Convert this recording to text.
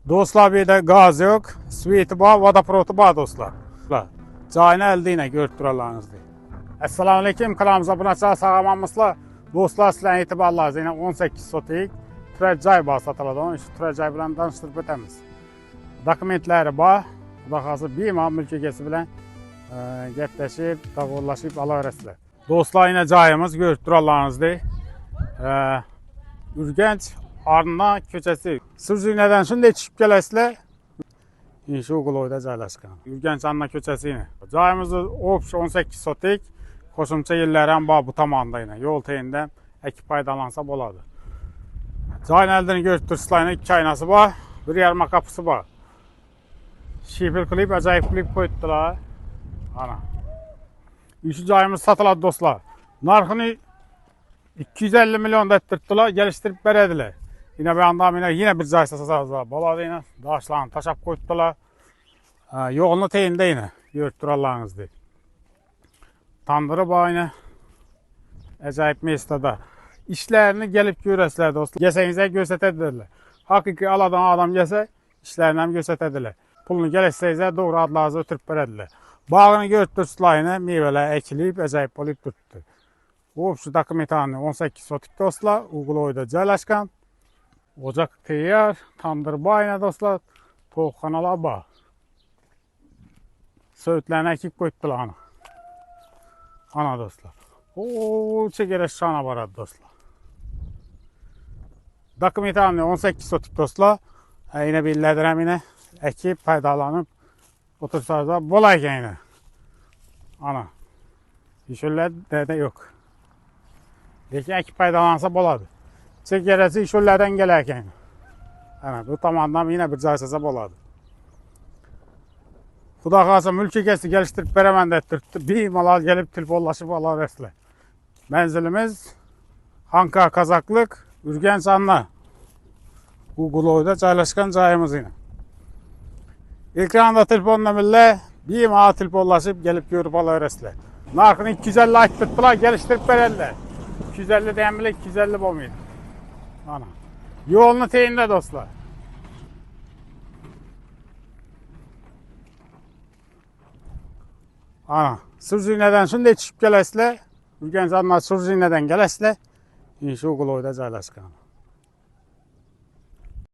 Dostlar, bir de gaz yok. Sveti var, vodoprodu var dostlar. Cayını elde yine görüp durarlarınızdır. Assalamu alaikum, kanalımıza abone sağlamamızla. Dostlar, sizden itibarlarınız yine 18 sotik. Türəcay var satıladan. Şu Türəcay bilen danıştırıp ötemiz. Dokumentleri var. Bakası bir imam mülkiyesi bilen gepleşip, davullaşıp alaverəsilər. Dostlar, yine cayımız görüp durarlarınızdır. Ürgənc Arna köçəsi. Sırcı neden şimdi çıkıp gələsilər. İnşi Uğuloyda caylaşqan. Ürgənc Arna köçəsi yine. Cayımızı 18 sotik. Koşumça yerlərən var bu tamamda yine. Yol teyindən ekip paydalansa boladı. Cayın əldini görüp durursunuz. 2 aynası var. Bir yarma kapısı var. Şifir klip, acayip klip koydular. Ana. İşi cayımız satıladı dostlar. Narxını 250 milyon da ettirdiler, geliştirip verediler. Yine bir anda yine bir cay satacağız. Baladı yine daşlarını taşap koydular. Yolunu teyinde yine görüp durarlarınızdır. Tandırı var yine. Acayip mestada. İşlerini gelip görəsilər dostlar. Gesenize göstərdirlər. Hakiki aladan adam gelse işlerini göstərdirlər. Pulunu gələsizə doğru adlarınızı ötürüp verediler. Bağını görüp dursunlar yine meyveler ekilip acayip olup durdu. Şu dokumentanı 18 sotik dostlar. Uğuloyda caylaşqan. Ocaq teyar. Tandır bayına dostlar. Toğxanalar var. Söğütlərini ekip koydular ana. Ana dostlar. Çekerek şana var dostlar. Dokumentanı 18 sotik dostlar. Yine bildirəm yine. Ekip paydalanıp otursanızda bolayken yine. Ana. İşöller de yok. Belki ekip paydalansa boladı. Çekeresi işöllerden gelerken. Yani bu tamamdan yine bir caysasa boladı. Xuda qalsa mülkiyesi geliştirip veremən də bir malal gelip telefonlaşıp alaverəsilər. Menzilimiz Hanka Kazaklık, Ürgənc Arna. Uğuloyda caylaşqan cayımız yine. Ekranda telefon nömrələ bir malal telefonlaşıp gelip görüp alaverəsilər. Narxını 250 aytdırdılar, geliştirip verərlər. 250 demlik, 250 bombaydı. Ana. Yolunu teyinde dostlar. Ana. Sırcı neden şimdi çıkıp gələsilər. Ürgənc Arna Sırcı neden gələsilər. İnşi Uğuloyda caylaşqan.